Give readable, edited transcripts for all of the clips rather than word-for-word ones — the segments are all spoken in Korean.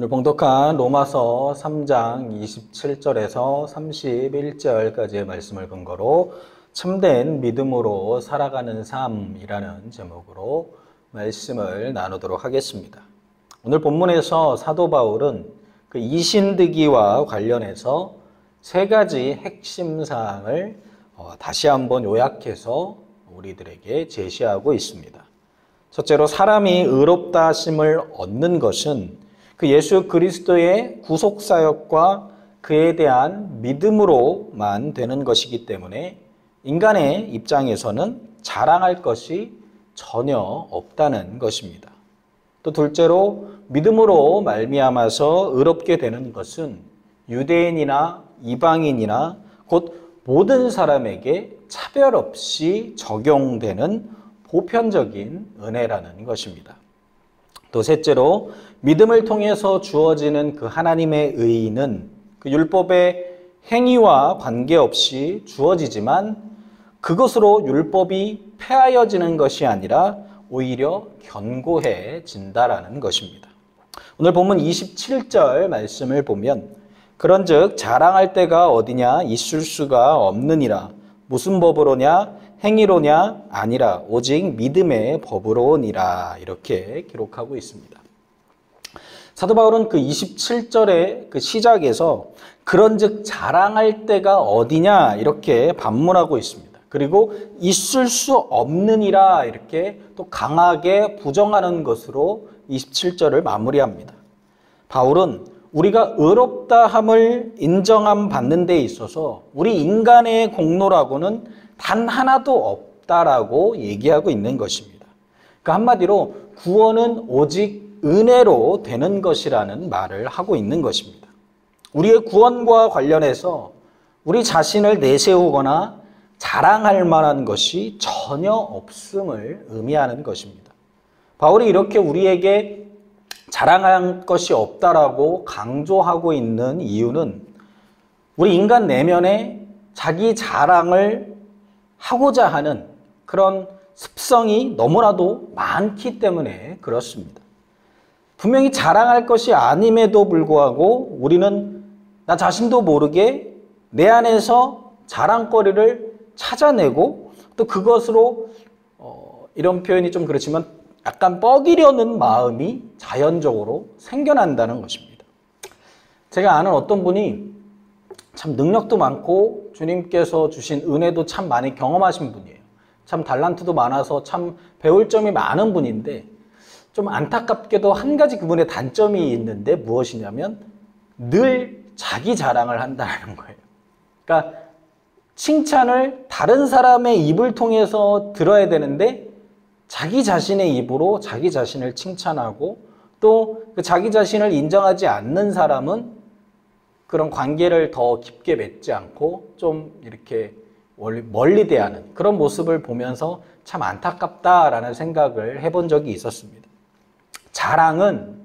오늘 봉독한 로마서 3장 27절에서 31절까지의 말씀을 근거로 참된 믿음으로 살아가는 삶이라는 제목으로 말씀을 나누도록 하겠습니다. 오늘 본문에서 사도 바울은 그 이신득이와 관련해서 세 가지 핵심 사항을 다시 한번 요약해서 우리들에게 제시하고 있습니다. 첫째로 사람이 의롭다 하심을 얻는 것은 그 예수 그리스도의 구속사역과 그에 대한 믿음으로만 되는 것이기 때문에 인간의 입장에서는 자랑할 것이 전혀 없다는 것입니다. 또 둘째로 믿음으로 말미암아서 의롭게 되는 것은 유대인이나 이방인이나 곧 모든 사람에게 차별 없이 적용되는 보편적인 은혜라는 것입니다. 또 셋째로 믿음을 통해서 주어지는 그 하나님의 의는 그 율법의 행위와 관계없이 주어지지만 그것으로 율법이 폐하여지는 것이 아니라 오히려 견고해진다라는 것입니다. 오늘 본문 27절 말씀을 보면 그런즉 자랑할 데가 어디냐 있을 수가 없느니라 무슨 법으로냐 행위로냐 아니라 오직 믿음의 법으로니라 이렇게 기록하고 있습니다. 사도 바울은 그 27절의 그 시작에서 그런즉 자랑할 데가 어디냐 이렇게 반문하고 있습니다. 그리고 있을 수 없느니라 이렇게 또 강하게 부정하는 것으로 27절을 마무리합니다. 바울은 우리가 의롭다함을 인정함 받는 데 있어서 우리 인간의 공로라고는 단 하나도 없다라고 얘기하고 있는 것입니다. 그러니까 한마디로 구원은 오직 은혜로 되는 것이라는 말을 하고 있는 것입니다. 우리의 구원과 관련해서 우리 자신을 내세우거나 자랑할 만한 것이 전혀 없음을 의미하는 것입니다. 바울이 이렇게 우리에게 자랑할 것이 없다라고 강조하고 있는 이유는 우리 인간 내면에 자기 자랑을 하고자 하는 그런 습성이 너무나도 많기 때문에 그렇습니다. 분명히 자랑할 것이 아님에도 불구하고 우리는 나 자신도 모르게 내 안에서 자랑거리를 찾아내고 또 그것으로 이런 표현이 좀 그렇지만 약간 뻐기려는 마음이 자연적으로 생겨난다는 것입니다. 제가 아는 어떤 분이 참 능력도 많고 주님께서 주신 은혜도 참 많이 경험하신 분이에요. 참 달란트도 많아서 참 배울 점이 많은 분인데 좀 안타깝게도 한 가지 그분의 단점이 있는데 무엇이냐면 늘 자기 자랑을 한다는 거예요. 그러니까 칭찬을 다른 사람의 입을 통해서 들어야 되는데 자기 자신의 입으로 자기 자신을 칭찬하고 또 그 자기 자신을 인정하지 않는 사람은 그런 관계를 더 깊게 맺지 않고 좀 이렇게 멀리 대하는 그런 모습을 보면서 참 안타깝다라는 생각을 해본 적이 있었습니다. 자랑은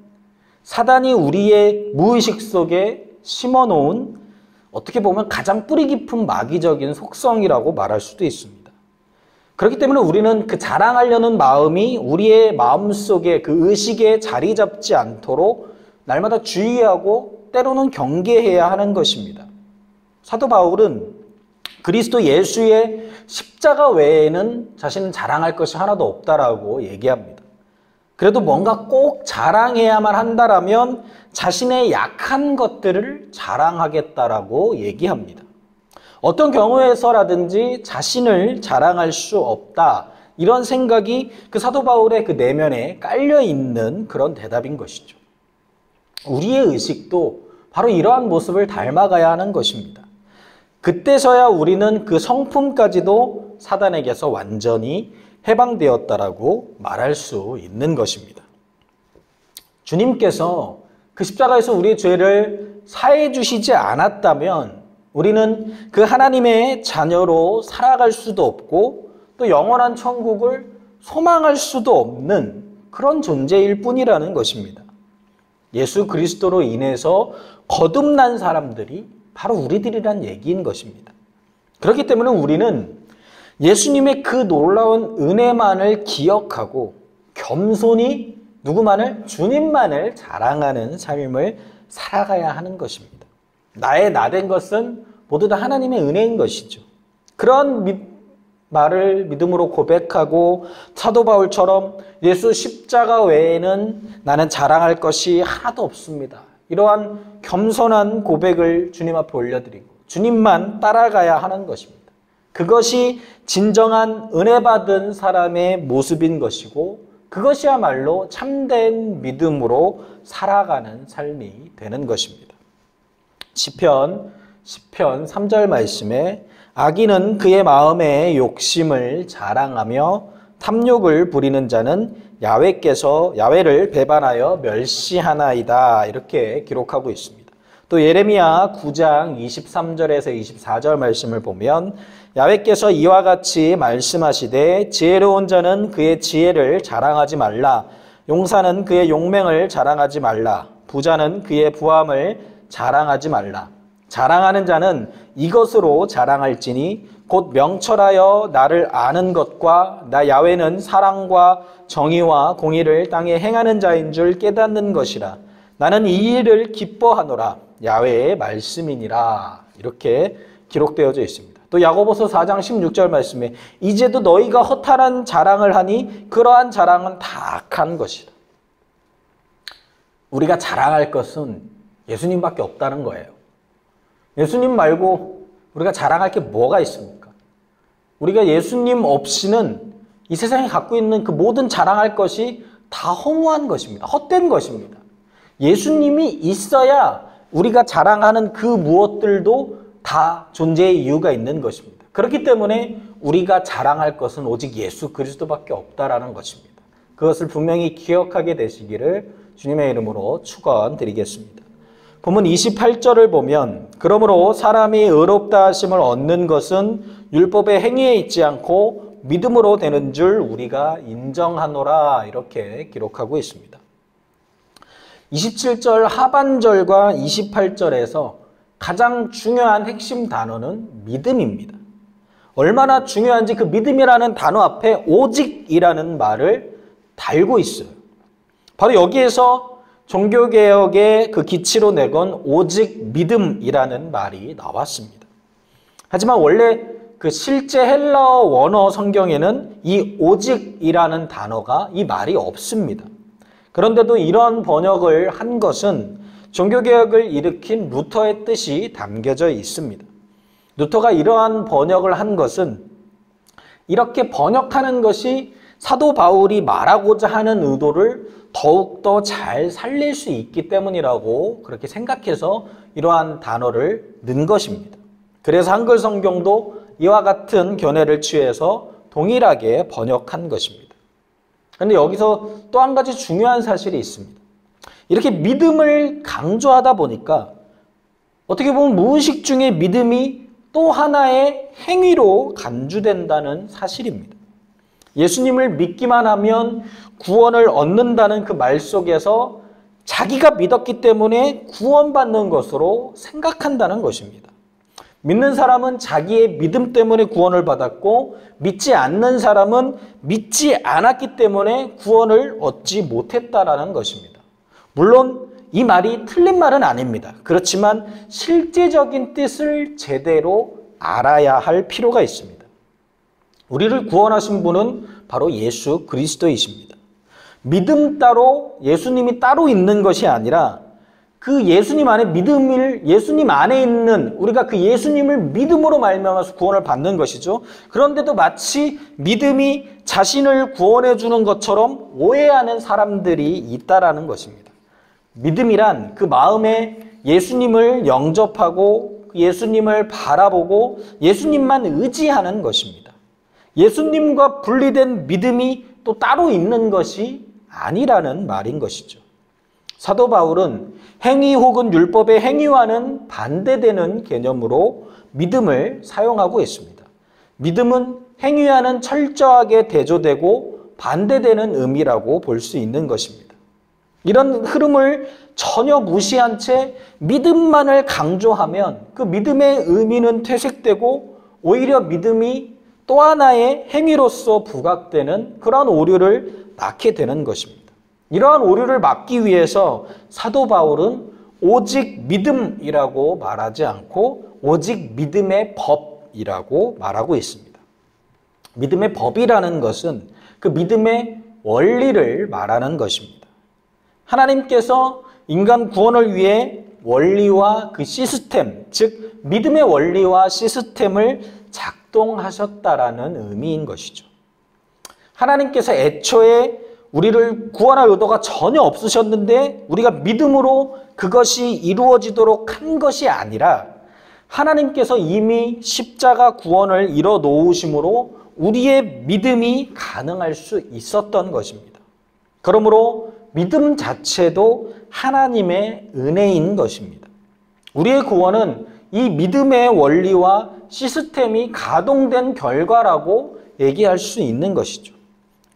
사단이 우리의 무의식 속에 심어놓은 어떻게 보면 가장 뿌리 깊은 마귀적인 속성이라고 말할 수도 있습니다. 그렇기 때문에 우리는 그 자랑하려는 마음이 우리의 마음속에 그 의식에 자리 잡지 않도록 날마다 주의하고 때로는 경계해야 하는 것입니다. 사도 바울은 그리스도 예수의 십자가 외에는 자신은 자랑할 것이 하나도 없다라고 얘기합니다. 그래도 뭔가 꼭 자랑해야만 한다라면 자신의 약한 것들을 자랑하겠다라고 얘기합니다. 어떤 경우에서라든지 자신을 자랑할 수 없다 이런 생각이 그 사도 바울의 그 내면에 깔려 있는 그런 대답인 것이죠. 우리의 의식도 바로 이러한 모습을 닮아가야 하는 것입니다. 그때서야 우리는 그 성품까지도 사단에게서 완전히 해방되었다라고 말할 수 있는 것입니다. 주님께서 그 십자가에서 우리의 죄를 사해 주시지 않았다면 우리는 그 하나님의 자녀로 살아갈 수도 없고 또 영원한 천국을 소망할 수도 없는 그런 존재일 뿐이라는 것입니다. 예수 그리스도로 인해서 거듭난 사람들이 바로 우리들이란 얘기인 것입니다. 그렇기 때문에 우리는 예수님의 그 놀라운 은혜만을 기억하고 겸손히 누구만을? 주님만을 자랑하는 삶을 살아가야 하는 것입니다. 나의 나된 것은 모두 다 하나님의 은혜인 것이죠. 그런 말을 믿음으로 고백하고 사도 바울처럼 예수 십자가 외에는 나는 자랑할 것이 하나도 없습니다. 이러한 겸손한 고백을 주님 앞에 올려드리고 주님만 따라가야 하는 것입니다. 그것이 진정한 은혜 받은 사람의 모습인 것이고 그것이야말로 참된 믿음으로 살아가는 삶이 되는 것입니다. 시편 3절 말씀에 악인은 그의 마음의 욕심을 자랑하며 탐욕을 부리는 자는 야외를 배반하여 멸시하나이다. 이렇게 기록하고 있습니다. 또 예레미야 9장 23절에서 24절 말씀을 보면 야훼께서 이와 같이 말씀하시되 지혜로운 자는 그의 지혜를 자랑하지 말라. 용사는 그의 용맹을 자랑하지 말라. 부자는 그의 부함을 자랑하지 말라. 자랑하는 자는 이것으로 자랑할지니 곧 명철하여 나를 아는 것과 나 야훼는 사랑과 정의와 공의를 땅에 행하는 자인 줄 깨닫는 것이라. 나는 이 일을 기뻐하노라. 야훼의 말씀이니라. 이렇게 기록되어져 있습니다. 또 야고보서 4장 16절 말씀에 이제도 너희가 허탄한 자랑을 하니 그러한 자랑은 다 악한 것이다. 우리가 자랑할 것은 예수님밖에 없다는 거예요. 예수님 말고 우리가 자랑할 게 뭐가 있습니까? 우리가 예수님 없이는 이 세상에 갖고 있는 그 모든 자랑할 것이 다 허무한 것입니다. 헛된 것입니다. 예수님이 있어야 우리가 자랑하는 그 무엇들도 다 존재의 이유가 있는 것입니다. 그렇기 때문에 우리가 자랑할 것은 오직 예수 그리스도밖에 없다라는 것입니다. 그것을 분명히 기억하게 되시기를 주님의 이름으로 축원드리겠습니다. 본문 28절을 보면 그러므로 사람이 의롭다 하심을 얻는 것은 율법의 행위에 있지 않고 믿음으로 되는 줄 우리가 인정하노라 이렇게 기록하고 있습니다. 27절 하반절과 28절에서 가장 중요한 핵심 단어는 믿음입니다. 얼마나 중요한지 그 믿음이라는 단어 앞에 오직이라는 말을 달고 있어요. 바로 여기에서 종교개혁의 그 기치로 내건 오직 믿음이라는 말이 나왔습니다. 하지만 원래 그 실제 헬라어 원어 성경에는 이 오직이라는 단어가 이 말이 없습니다. 그런데도 이런 번역을 한 것은 종교개혁을 일으킨 루터의 뜻이 담겨져 있습니다. 루터가 이러한 번역을 한 것은 이렇게 번역하는 것이 사도 바울이 말하고자 하는 의도를 더욱더 잘 살릴 수 있기 때문이라고 그렇게 생각해서 이러한 단어를 넣은 것입니다. 그래서 한글 성경도 이와 같은 견해를 취해서 동일하게 번역한 것입니다. 그런데 여기서 또 한 가지 중요한 사실이 있습니다. 이렇게 믿음을 강조하다 보니까 어떻게 보면 무의식 중에 믿음이 또 하나의 행위로 간주된다는 사실입니다. 예수님을 믿기만 하면 구원을 얻는다는 그 말 속에서 자기가 믿었기 때문에 구원받는 것으로 생각한다는 것입니다. 믿는 사람은 자기의 믿음 때문에 구원을 받았고 믿지 않는 사람은 믿지 않았기 때문에 구원을 얻지 못했다라는 것입니다. 물론 이 말이 틀린 말은 아닙니다. 그렇지만 실제적인 뜻을 제대로 알아야 할 필요가 있습니다. 우리를 구원하신 분은 바로 예수 그리스도이십니다. 믿음 따로 예수님이 따로 있는 것이 아니라 그 예수님 안에 예수님 안에 있는 우리가 그 예수님을 믿음으로 말미암아서 구원을 받는 것이죠. 그런데도 마치 믿음이 자신을 구원해 주는 것처럼 오해하는 사람들이 있다라는 것입니다. 믿음이란 그 마음에 예수님을 영접하고 예수님을 바라보고 예수님만 의지하는 것입니다. 예수님과 분리된 믿음이 또 따로 있는 것이 아니라는 말인 것이죠. 사도 바울은 행위 혹은 율법의 행위와는 반대되는 개념으로 믿음을 사용하고 있습니다. 믿음은 행위와는 철저하게 대조되고 반대되는 의미라고 볼 수 있는 것입니다. 이런 흐름을 전혀 무시한 채 믿음만을 강조하면 그 믿음의 의미는 퇴색되고 오히려 믿음이 또 하나의 행위로서 부각되는 그런 오류를 낳게 되는 것입니다. 이러한 오류를 막기 위해서 사도 바울은 오직 믿음이라고 말하지 않고 오직 믿음의 법이라고 말하고 있습니다. 믿음의 법이라는 것은 그 믿음의 원리를 말하는 것입니다. 하나님께서 인간 구원을 위해 원리와 그 시스템, 즉 믿음의 원리와 시스템을 작동하셨다라는 의미인 것이죠. 하나님께서 애초에 우리를 구원할 의도가 전혀 없으셨는데 우리가 믿음으로 그것이 이루어지도록 한 것이 아니라 하나님께서 이미 십자가 구원을 이뤄 놓으심으로 우리의 믿음이 가능할 수 있었던 것입니다. 그러므로 믿음 자체도 하나님의 은혜인 것입니다. 우리의 구원은 이 믿음의 원리와 시스템이 가동된 결과라고 얘기할 수 있는 것이죠.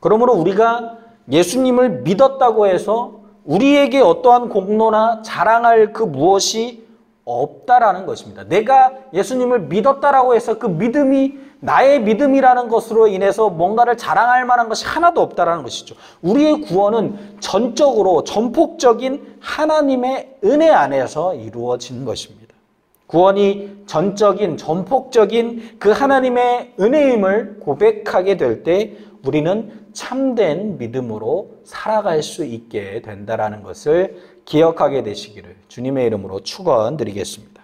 그러므로 우리가 예수님을 믿었다고 해서 우리에게 어떠한 공로나 자랑할 그 무엇이 없다라는 것입니다. 내가 예수님을 믿었다라고 해서 그 믿음이 나의 믿음이라는 것으로 인해서 뭔가를 자랑할 만한 것이 하나도 없다라는 것이죠. 우리의 구원은 전적으로 전폭적인 하나님의 은혜 안에서 이루어진 것입니다. 구원이 전적인 전폭적인 그 하나님의 은혜임을 고백하게 될 때 우리는 참된 믿음으로 살아갈 수 있게 된다는 것을 기억하게 되시기를 주님의 이름으로 축원드리겠습니다.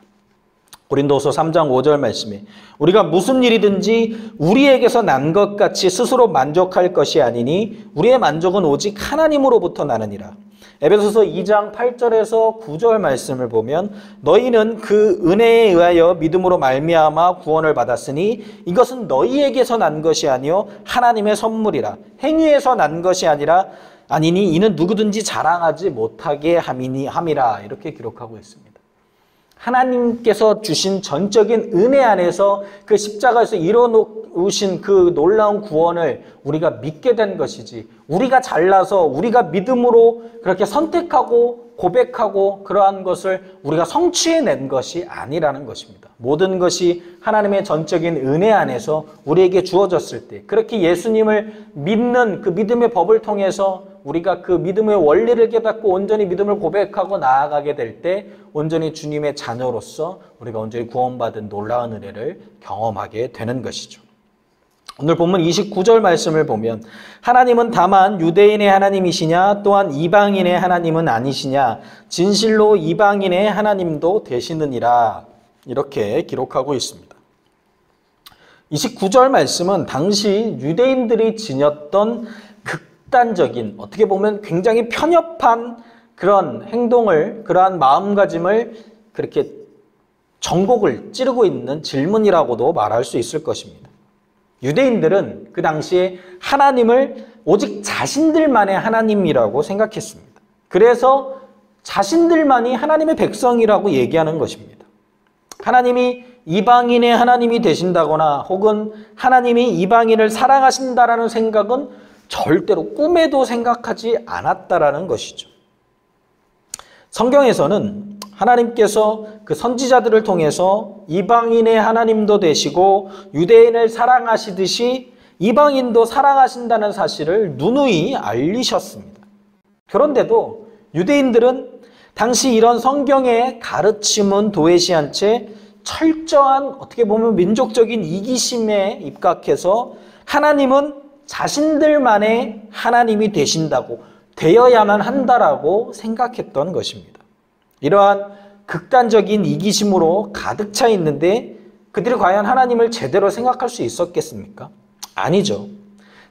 고린도서 3장 5절 말씀에 우리가 무슨 일이든지 우리에게서 난 것 같이 스스로 만족할 것이 아니니 우리의 만족은 오직 하나님으로부터 나느니라. 에베소서 2장 8절에서 9절 말씀을 보면 너희는 그 은혜에 의하여 믿음으로 말미암아 구원을 받았으니 이것은 너희에게서 난 것이 아니요 하나님의 선물이라. 행위에서 난 것이 아니니 이는 누구든지 자랑하지 못하게 함이라. 이렇게 기록하고 있습니다. 하나님께서 주신 전적인 은혜 안에서 그 십자가에서 이뤄놓으신 그 놀라운 구원을 우리가 믿게 된 것이지 우리가 잘나서 우리가 믿음으로 그렇게 선택하고 고백하고 그러한 것을 우리가 성취해낸 것이 아니라는 것입니다. 모든 것이 하나님의 전적인 은혜 안에서 우리에게 주어졌을 때 그렇게 예수님을 믿는 그 믿음의 법을 통해서 우리가 그 믿음의 원리를 깨닫고 온전히 믿음을 고백하고 나아가게 될 때 온전히 주님의 자녀로서 우리가 온전히 구원받은 놀라운 은혜를 경험하게 되는 것이죠. 오늘 본문 29절 말씀을 보면 하나님은 다만 유대인의 하나님이시냐 또한 이방인의 하나님은 아니시냐 진실로 이방인의 하나님도 되시느니라. 이렇게 기록하고 있습니다. 29절 말씀은 당시 유대인들이 지녔던 극단적인 어떻게 보면 굉장히 편협한 그런 행동을 그러한 마음가짐을 그렇게 전곡을 찌르고 있는 질문이라고도 말할 수 있을 것입니다. 유대인들은 그 당시에 하나님을 오직 자신들만의 하나님이라고 생각했습니다. 그래서 자신들만이 하나님의 백성이라고 얘기하는 것입니다. 하나님이 이방인의 하나님이 되신다거나 혹은 하나님이 이방인을 사랑하신다라는 생각은 절대로 꿈에도 생각하지 않았다라는 것이죠. 성경에서는 하나님께서 그 선지자들을 통해서 이방인의 하나님도 되시고 유대인을 사랑하시듯이 이방인도 사랑하신다는 사실을 누누이 알리셨습니다. 그런데도 유대인들은 당시 이런 성경의 가르침은 도외시한 채 철저한 어떻게 보면 민족적인 이기심에 입각해서 하나님은 자신들만의 하나님이 되신다고 되어야만 한다라고 생각했던 것입니다. 이러한 극단적인 이기심으로 가득 차 있는데 그들이 과연 하나님을 제대로 생각할 수 있었겠습니까? 아니죠.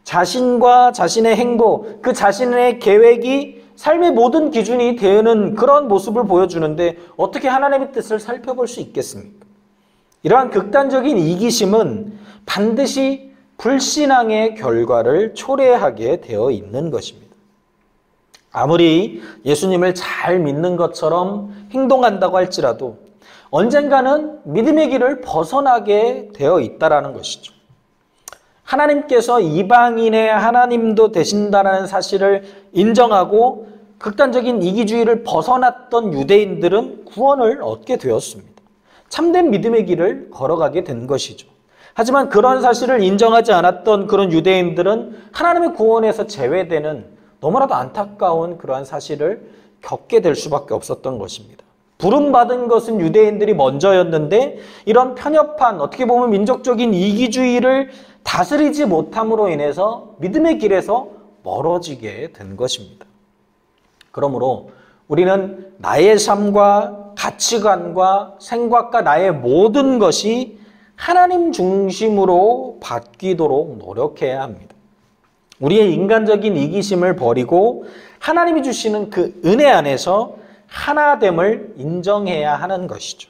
자신과 자신의 행복, 그 자신의 계획이 삶의 모든 기준이 되는 그런 모습을 보여주는데 어떻게 하나님의 뜻을 살펴볼 수 있겠습니까? 이러한 극단적인 이기심은 반드시 불신앙의 결과를 초래하게 되어 있는 것입니다. 아무리 예수님을 잘 믿는 것처럼 행동한다고 할지라도 언젠가는 믿음의 길을 벗어나게 되어 있다는 것이죠. 하나님께서 이방인의 하나님도 되신다는 사실을 인정하고 극단적인 이기주의를 벗어났던 유대인들은 구원을 얻게 되었습니다. 참된 믿음의 길을 걸어가게 된 것이죠. 하지만 그런 사실을 인정하지 않았던 그런 유대인들은 하나님의 구원에서 제외되는 너무나도 안타까운 그러한 사실을 겪게 될 수밖에 없었던 것입니다. 부름받은 것은 유대인들이 먼저였는데 이런 편협한 어떻게 보면 민족적인 이기주의를 다스리지 못함으로 인해서 믿음의 길에서 멀어지게 된 것입니다. 그러므로 우리는 나의 삶과 가치관과 생각과 나의 모든 것이 하나님 중심으로 바뀌도록 노력해야 합니다. 우리의 인간적인 이기심을 버리고 하나님이 주시는 그 은혜 안에서 하나됨을 인정해야 하는 것이죠.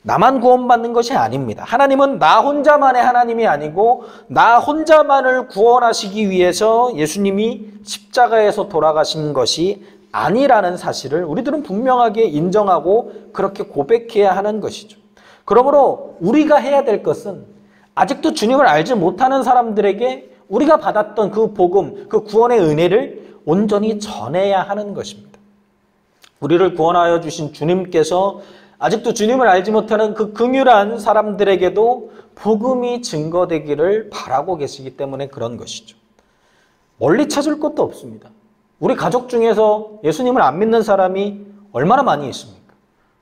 나만 구원받는 것이 아닙니다. 하나님은 나 혼자만의 하나님이 아니고 나 혼자만을 구원하시기 위해서 예수님이 십자가에서 돌아가신 것이 아니라는 사실을 우리들은 분명하게 인정하고 그렇게 고백해야 하는 것이죠. 그러므로 우리가 해야 될 것은 아직도 주님을 알지 못하는 사람들에게 우리가 받았던 그 복음, 그 구원의 은혜를 온전히 전해야 하는 것입니다. 우리를 구원하여 주신 주님께서 아직도 주님을 알지 못하는 그 긍휼한 사람들에게도 복음이 증거되기를 바라고 계시기 때문에 그런 것이죠. 멀리 찾을 것도 없습니다. 우리 가족 중에서 예수님을 안 믿는 사람이 얼마나 많이 있습니까?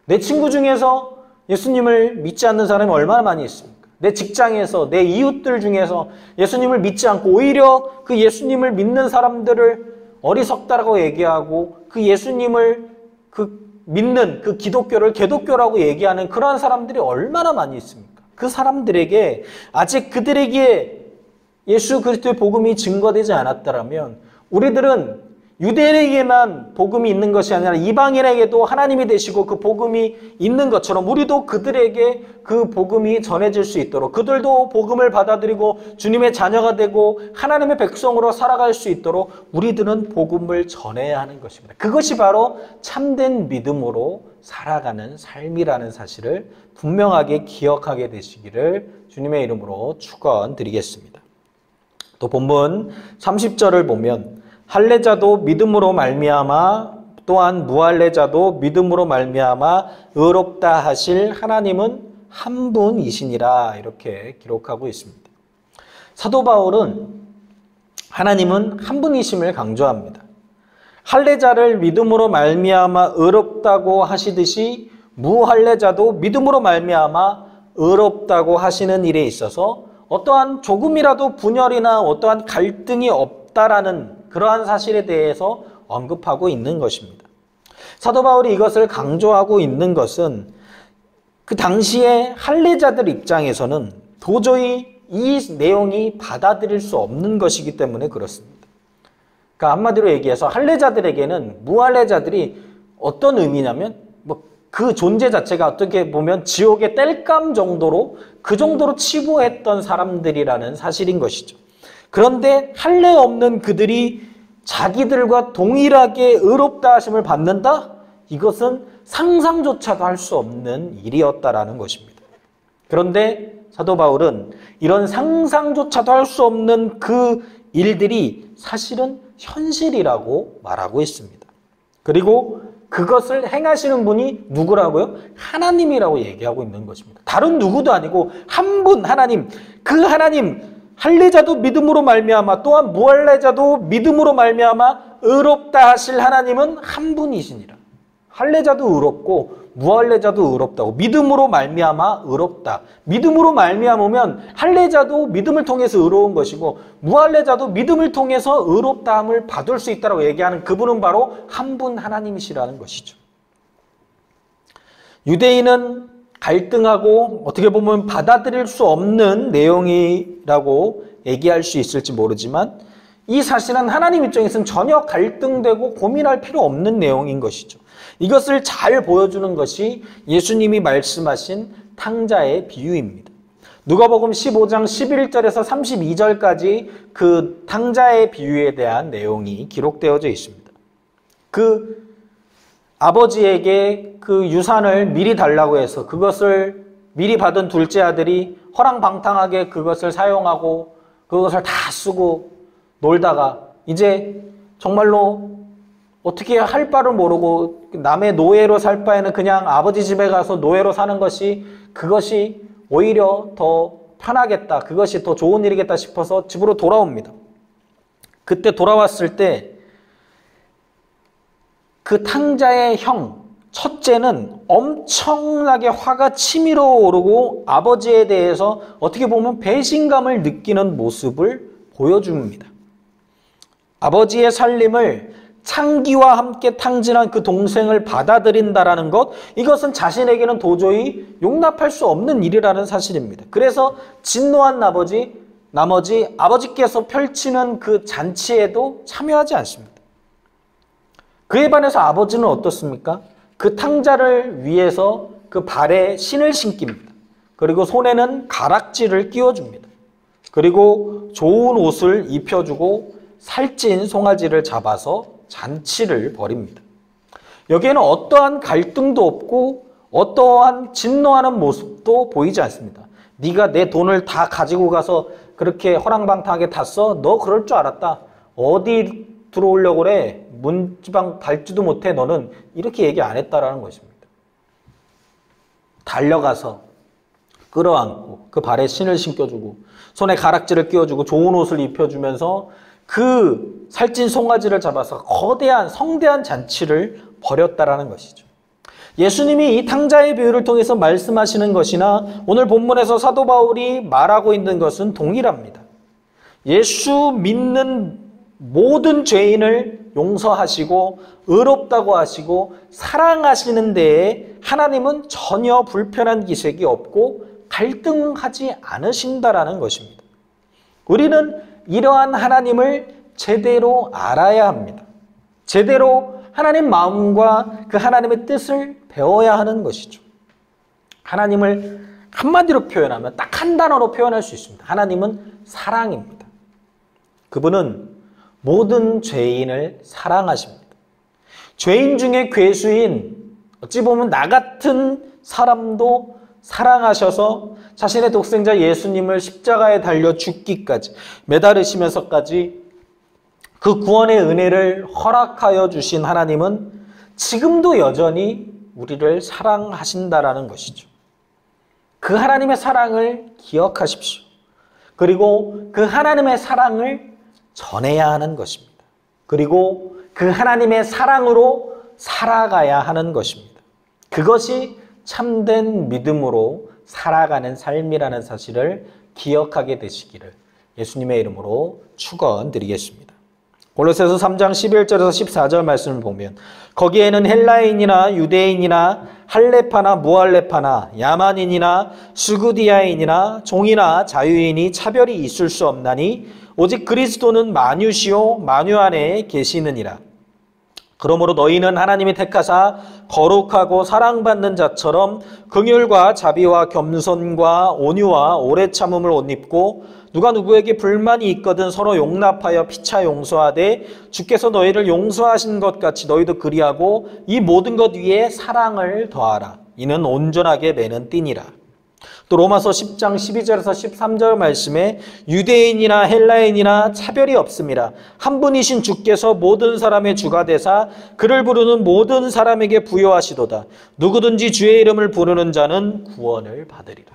내 친구 중에서 예수님을 믿지 않는 사람이 얼마나 많이 있습니까? 내 직장에서, 내 이웃들 중에서 예수님을 믿지 않고 오히려 그 예수님을 믿는 사람들을 어리석다라고 얘기하고 그 예수님을 믿는 그 기독교를 개독교라고 얘기하는 그러한 사람들이 얼마나 많이 있습니까? 그 사람들에게 아직 그들에게 예수 그리스도의 복음이 증거되지 않았다면 우리들은 유대인에게만 복음이 있는 것이 아니라 이방인에게도 하나님이 되시고 그 복음이 있는 것처럼 우리도 그들에게 그 복음이 전해질 수 있도록 그들도 복음을 받아들이고 주님의 자녀가 되고 하나님의 백성으로 살아갈 수 있도록 우리들은 복음을 전해야 하는 것입니다. 그것이 바로 참된 믿음으로 살아가는 삶이라는 사실을 분명하게 기억하게 되시기를 주님의 이름으로 축원드리겠습니다. 또 본문 30절을 보면 할례자도 믿음으로 말미암아 또한 무할례자도 믿음으로 말미암아 의롭다 하실 하나님은 한 분이시니라 이렇게 기록하고 있습니다. 사도 바울은 하나님은 한 분이심을 강조합니다. 할례자를 믿음으로 말미암아 의롭다고 하시듯이 무할례자도 믿음으로 말미암아 의롭다고 하시는 일에 있어서 어떠한 조금이라도 분열이나 어떠한 갈등이 없다라는 그러한 사실에 대해서 언급하고 있는 것입니다. 사도 바울이 이것을 강조하고 있는 것은 그 당시에 할례자들 입장에서는 도저히 이 내용이 받아들일 수 없는 것이기 때문에 그렇습니다. 그러니까 한마디로 얘기해서 할례자들에게는 무할례자들이 어떤 의미냐면 그 존재 자체가 어떻게 보면 지옥의 땔감 정도로 그 정도로 치부했던 사람들이라는 사실인 것이죠. 그런데 할례 없는 그들이 자기들과 동일하게 의롭다 하심을 받는다? 이것은 상상조차도 할 수 없는 일이었다라는 것입니다. 그런데 사도 바울은 이런 상상조차도 할 수 없는 그 일들이 사실은 현실이라고 말하고 있습니다. 그리고 그것을 행하시는 분이 누구라고요? 하나님이라고 얘기하고 있는 것입니다. 다른 누구도 아니고 한 분 하나님, 그 하나님, 할례자도 믿음으로 말미암아 또한 무할례자도 믿음으로 말미암아 의롭다 하실 하나님은 한 분이시니라. 할례자도 의롭고 무할례자도 의롭다고 믿음으로 말미암아 의롭다. 믿음으로 말미암으면 할례자도 믿음을 통해서 의로운 것이고 무할례자도 믿음을 통해서 의롭다함을 받을 수 있다고 얘기하는 그분은 바로 한 분 하나님이시라는 것이죠. 유대인은 갈등하고 어떻게 보면 받아들일 수 없는 내용이라고 얘기할 수 있을지 모르지만 이 사실은 하나님 입장에서는 전혀 갈등되고 고민할 필요 없는 내용인 것이죠. 이것을 잘 보여주는 것이 예수님이 말씀하신 탕자의 비유입니다. 누가복음 15장 11절에서 32절까지 그 탕자의 비유에 대한 내용이 기록되어져 있습니다. 그 아버지에게 그 유산을 미리 달라고 해서 그것을 미리 받은 둘째 아들이 허랑방탕하게 그것을 사용하고 그것을 다 쓰고 놀다가 이제 정말로 어떻게 할 바를 모르고 남의 노예로 살 바에는 그냥 아버지 집에 가서 노예로 사는 것이 그것이 오히려 더 편하겠다. 그것이 더 좋은 일이겠다 싶어서 집으로 돌아옵니다. 그때 돌아왔을 때 그 탕자의 형, 첫째는 엄청나게 화가 치밀어 오르고 아버지에 대해서 어떻게 보면 배신감을 느끼는 모습을 보여줍니다. 아버지의 살림을 창기와 함께 탕진한 그 동생을 받아들인다라는 것, 이것은 자신에게는 도저히 용납할 수 없는 일이라는 사실입니다. 그래서 진노한 나머지 아버지께서 펼치는 그 잔치에도 참여하지 않습니다. 그에 반해서 아버지는 어떻습니까? 그 탕자를 위해서 그 발에 신을 신깁니다. 그리고 손에는 가락지를 끼워줍니다. 그리고 좋은 옷을 입혀주고 살찐 송아지를 잡아서 잔치를 벌입니다. 여기에는 어떠한 갈등도 없고 어떠한 진노하는 모습도 보이지 않습니다. 네가 내 돈을 다 가지고 가서 그렇게 허랑방탕하게 탔어? 너 그럴 줄 알았다. 어디 들어오려고 그래? 문지방 밟지도 못해 너는. 이렇게 얘기 안 했다라는 것입니다. 달려가서 끌어안고 그 발에 신을 신겨주고 손에 가락지를 끼워주고 좋은 옷을 입혀주면서 그 살찐 송아지를 잡아서 거대한 성대한 잔치를 벌였다라는 것이죠. 예수님이 이 탕자의 비유를 통해서 말씀하시는 것이나 오늘 본문에서 사도 바울이 말하고 있는 것은 동일합니다. 예수 믿는 모든 죄인을 용서하시고 의롭다고 하시고 사랑하시는 데에 하나님은 전혀 불편한 기색이 없고 갈등하지 않으신다라는 것입니다. 우리는 이러한 하나님을 제대로 알아야 합니다. 제대로 하나님 마음과 그 하나님의 뜻을 배워야 하는 것이죠. 하나님을 한마디로 표현하면 딱 한 단어로 표현할 수 있습니다. 하나님은 사랑입니다. 그분은 모든 죄인을 사랑하십니다. 죄인 중에 괴수인 어찌 보면 나 같은 사람도 사랑하셔서 자신의 독생자 예수님을 십자가에 달려 죽기까지 매달으시면서까지 그 구원의 은혜를 허락하여 주신 하나님은 지금도 여전히 우리를 사랑하신다라는 것이죠. 그 하나님의 사랑을 기억하십시오. 그리고 그 하나님의 사랑을 전해야 하는 것입니다. 그리고 그 하나님의 사랑으로 살아가야 하는 것입니다. 그것이 참된 믿음으로 살아가는 삶이라는 사실을 기억하게 되시기를 예수님의 이름으로 축원드리겠습니다. 골로새서 3장 11절에서 14절 말씀을 보면 거기에는 헬라인이나 유대인이나 할레파나 무할레파나 야만인이나 수구디아인이나 종이나 자유인이 차별이 있을 수 없나니 오직 그리스도는 만유시요 만유 안에 계시느니라. 그러므로 너희는 하나님이 택하사 거룩하고 사랑받는 자처럼 긍휼과 자비와 겸손과 온유와 오래 참음을 옷 입고 누가 누구에게 불만이 있거든 서로 용납하여 피차 용서하되 주께서 너희를 용서하신 것 같이 너희도 그리하고 이 모든 것 위에 사랑을 더하라. 이는 온전하게 매는 띠니라. 또 로마서 10장 12절에서 13절 말씀에 유대인이나 헬라인이나 차별이 없습니다. 한 분이신 주께서 모든 사람의 주가 되사 그를 부르는 모든 사람에게 부여하시도다. 누구든지 주의 이름을 부르는 자는 구원을 받으리라.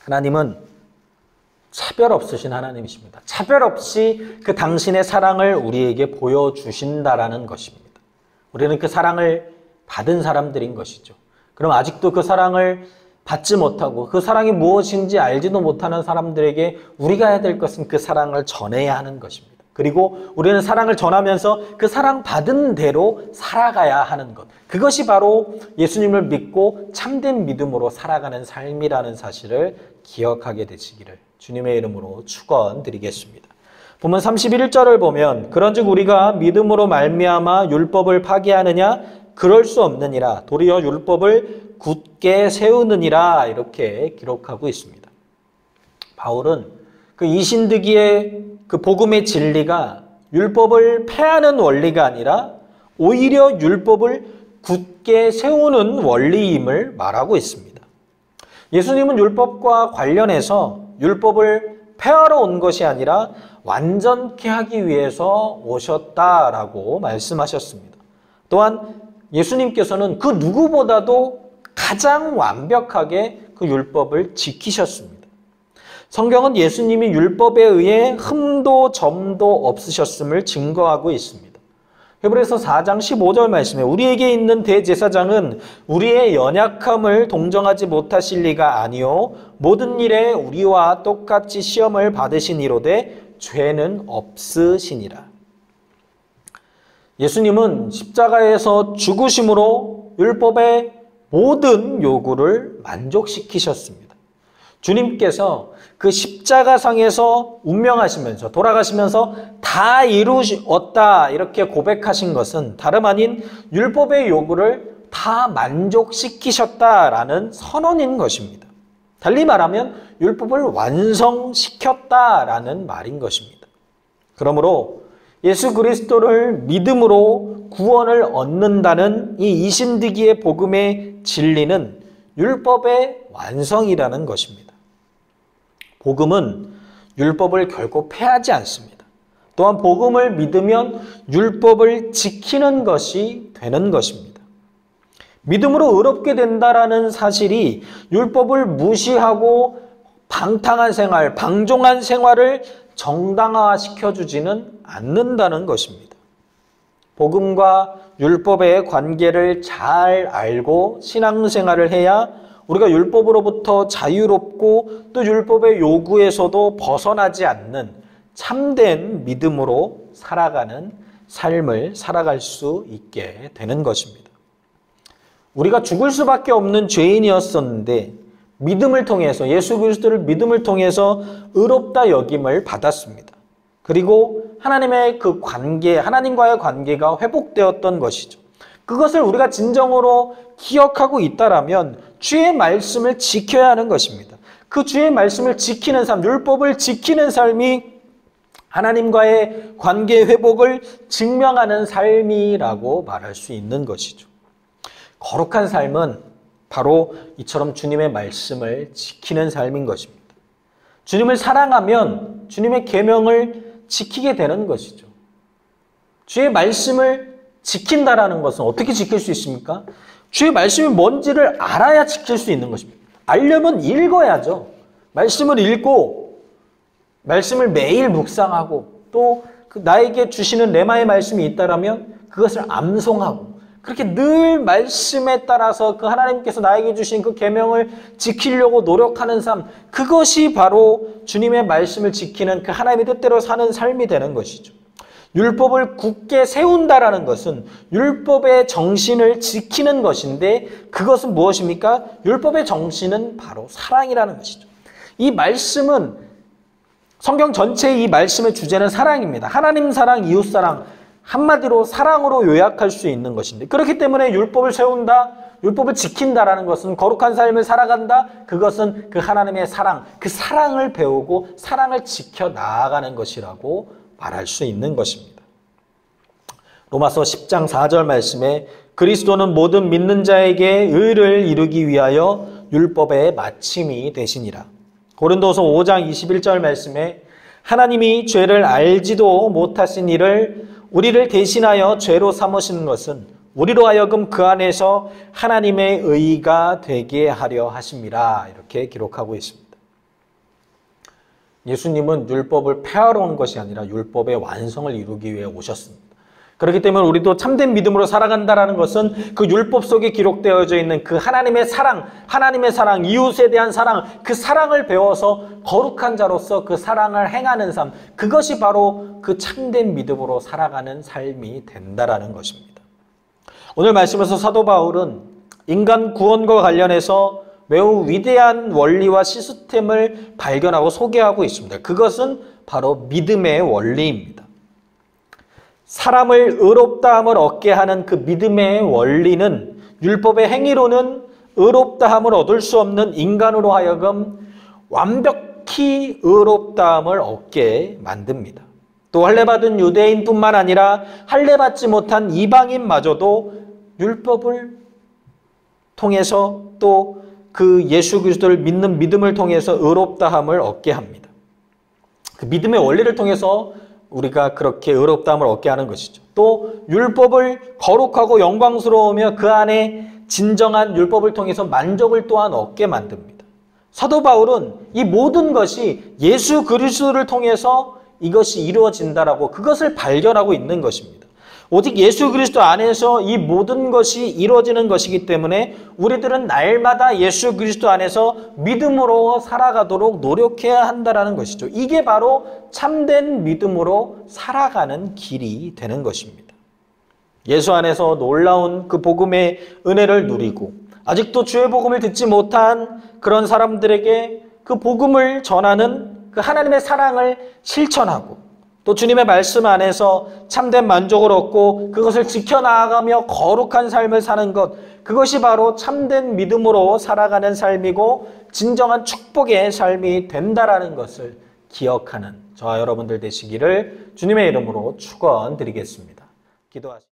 하나님은 차별 없으신 하나님이십니다. 차별 없이 그 당신의 사랑을 우리에게 보여주신다라는 것입니다. 우리는 그 사랑을 받은 사람들인 것이죠. 그럼 아직도 그 사랑을 받지 못하고 그 사랑이 무엇인지 알지도 못하는 사람들에게 우리가 해야 될 것은 그 사랑을 전해야 하는 것입니다. 그리고 우리는 사랑을 전하면서 그 사랑 받은 대로 살아가야 하는 것. 그것이 바로 예수님을 믿고 참된 믿음으로 살아가는 삶이라는 사실을 기억하게 되시기를 주님의 이름으로 축원드리겠습니다. 보면 31절을 보면 그런즉 우리가 믿음으로 말미암아 율법을 파기하느냐 그럴 수 없느니라. 도리어 율법을 굳게 세우느니라. 이렇게 기록하고 있습니다. 바울은 그 이신득이의 그 복음의 진리가 율법을 폐하는 원리가 아니라 오히려 율법을 굳게 세우는 원리임을 말하고 있습니다. 예수님은 율법과 관련해서 율법을 폐하러 온 것이 아니라 완전케 하기 위해서 오셨다라고 말씀하셨습니다. 또한 예수님께서는 그 누구보다도 가장 완벽하게 그 율법을 지키셨습니다. 성경은 예수님이 율법에 의해 흠도 점도 없으셨음을 증거하고 있습니다. 히브리서 4장 15절 말씀에 우리에게 있는 대제사장은 우리의 연약함을 동정하지 못하실 리가 아니요 모든 일에 우리와 똑같이 시험을 받으시니로되 죄는 없으시니라. 예수님은 십자가에서 죽으심으로 율법의 모든 요구를 만족시키셨습니다. 주님께서 그 십자가상에서 운명하시면서 돌아가시면서 다 이루었다 이렇게 고백하신 것은 다름 아닌 율법의 요구를 다 만족시키셨다라는 선언인 것입니다. 달리 말하면 율법을 완성시켰다라는 말인 것입니다. 그러므로 예수 그리스도를 믿음으로 구원을 얻는다는 이 이신득이의 복음의 진리는 율법의 완성이라는 것입니다. 복음은 율법을 결코 폐하지 않습니다. 또한 복음을 믿으면 율법을 지키는 것이 되는 것입니다. 믿음으로 의롭게 된다라는 사실이 율법을 무시하고 방탕한 생활, 방종한 생활을 정당화시켜주지는 않는다는 것입니다. 복음과 율법의 관계를 잘 알고 신앙생활을 해야 우리가 율법으로부터 자유롭고 또 율법의 요구에서도 벗어나지 않는 참된 믿음으로 살아가는 삶을 살아갈 수 있게 되는 것입니다. 우리가 죽을 수밖에 없는 죄인이었었는데 믿음을 통해서 예수 그리스도를 믿음을 통해서 의롭다 여김을 받았습니다. 그리고 하나님의 그 관계, 하나님과의 관계가 회복되었던 것이죠. 그것을 우리가 진정으로 기억하고 있다라면 주의 말씀을 지켜야 하는 것입니다. 그 주의 말씀을 지키는 삶, 율법을 지키는 삶이 하나님과의 관계 회복을 증명하는 삶이라고 말할 수 있는 것이죠. 거룩한 삶은 바로 이처럼 주님의 말씀을 지키는 삶인 것입니다. 주님을 사랑하면 주님의 계명을 지키게 되는 것이죠. 주의 말씀을 지킨다라는 것은 어떻게 지킬 수 있습니까? 주의 말씀이 뭔지를 알아야 지킬 수 있는 것입니다. 알려면 읽어야죠. 말씀을 읽고 말씀을 매일 묵상하고 또 나에게 주시는 레마의 말씀이 있다라면 그것을 암송하고 그렇게 늘 말씀에 따라서 그 하나님께서 나에게 주신 그 계명을 지키려고 노력하는 삶, 그것이 바로 주님의 말씀을 지키는 그 하나님의 뜻대로 사는 삶이 되는 것이죠. 율법을 굳게 세운다라는 것은 율법의 정신을 지키는 것인데 그것은 무엇입니까? 율법의 정신은 바로 사랑이라는 것이죠. 이 말씀은 성경 전체의 이 말씀의 주제는 사랑입니다. 하나님 사랑, 이웃 사랑, 한마디로 사랑으로 요약할 수 있는 것인데 그렇기 때문에 율법을 세운다, 율법을 지킨다라는 것은 거룩한 삶을 살아간다. 그것은 그 하나님의 사랑, 그 사랑을 배우고 사랑을 지켜 나아가는 것이라고 말할 수 있는 것입니다. 로마서 10장 4절 말씀에 그리스도는 모든 믿는 자에게 의를 이루기 위하여 율법의 마침이 되시니라. 고린도서 5장 21절 말씀에 하나님이 죄를 알지도 못하신 이를 우리를 대신하여 죄로 삼으시는 것은 우리로 하여금 그 안에서 하나님의 의가 되게 하려 하심이라 이렇게 기록하고 있습니다. 예수님은 율법을 폐하러 온 것이 아니라 율법의 완성을 이루기 위해 오셨습니다. 그렇기 때문에 우리도 참된 믿음으로 살아간다는 것은 그 율법 속에 기록되어져 있는 그 하나님의 사랑, 이웃에 대한 사랑, 그 사랑을 배워서 거룩한 자로서 그 사랑을 행하는 삶, 그것이 바로 그 참된 믿음으로 살아가는 삶이 된다라는 것입니다. 오늘 말씀에서 사도 바울은 인간 구원과 관련해서 매우 위대한 원리와 시스템을 발견하고 소개하고 있습니다. 그것은 바로 믿음의 원리입니다. 사람을 의롭다함을 얻게 하는 그 믿음의 원리는 율법의 행위로는 의롭다함을 얻을 수 없는 인간으로 하여금 완벽히 의롭다함을 얻게 만듭니다. 또 할례받은 유대인뿐만 아니라 할례받지 못한 이방인마저도 율법을 통해서 또 그 예수 그리스도를 믿는 믿음을 통해서 의롭다함을 얻게 합니다. 그 믿음의 원리를 통해서 우리가 그렇게 의롭다함을 얻게 하는 것이죠. 또 율법을 거룩하고 영광스러우며 그 안에 진정한 율법을 통해서 만족을 또한 얻게 만듭니다. 사도 바울은 이 모든 것이 예수 그리스도를 통해서 이것이 이루어진다라고 그것을 발견하고 있는 것입니다. 오직 예수 그리스도 안에서 이 모든 것이 이루어지는 것이기 때문에 우리들은 날마다 예수 그리스도 안에서 믿음으로 살아가도록 노력해야 한다는 것이죠. 이게 바로 참된 믿음으로 살아가는 길이 되는 것입니다. 예수 안에서 놀라운 그 복음의 은혜를 누리고 아직도 주의 복음을 듣지 못한 그런 사람들에게 그 복음을 전하는 그 하나님의 사랑을 실천하고 또 주님의 말씀 안에서 참된 만족을 얻고 그것을 지켜나가며 거룩한 삶을 사는 것, 그것이 바로 참된 믿음으로 살아가는 삶이고 진정한 축복의 삶이 된다라는 것을 기억하는 저와 여러분들 되시기를 주님의 이름으로 축원드리겠습니다. 기도하십시오.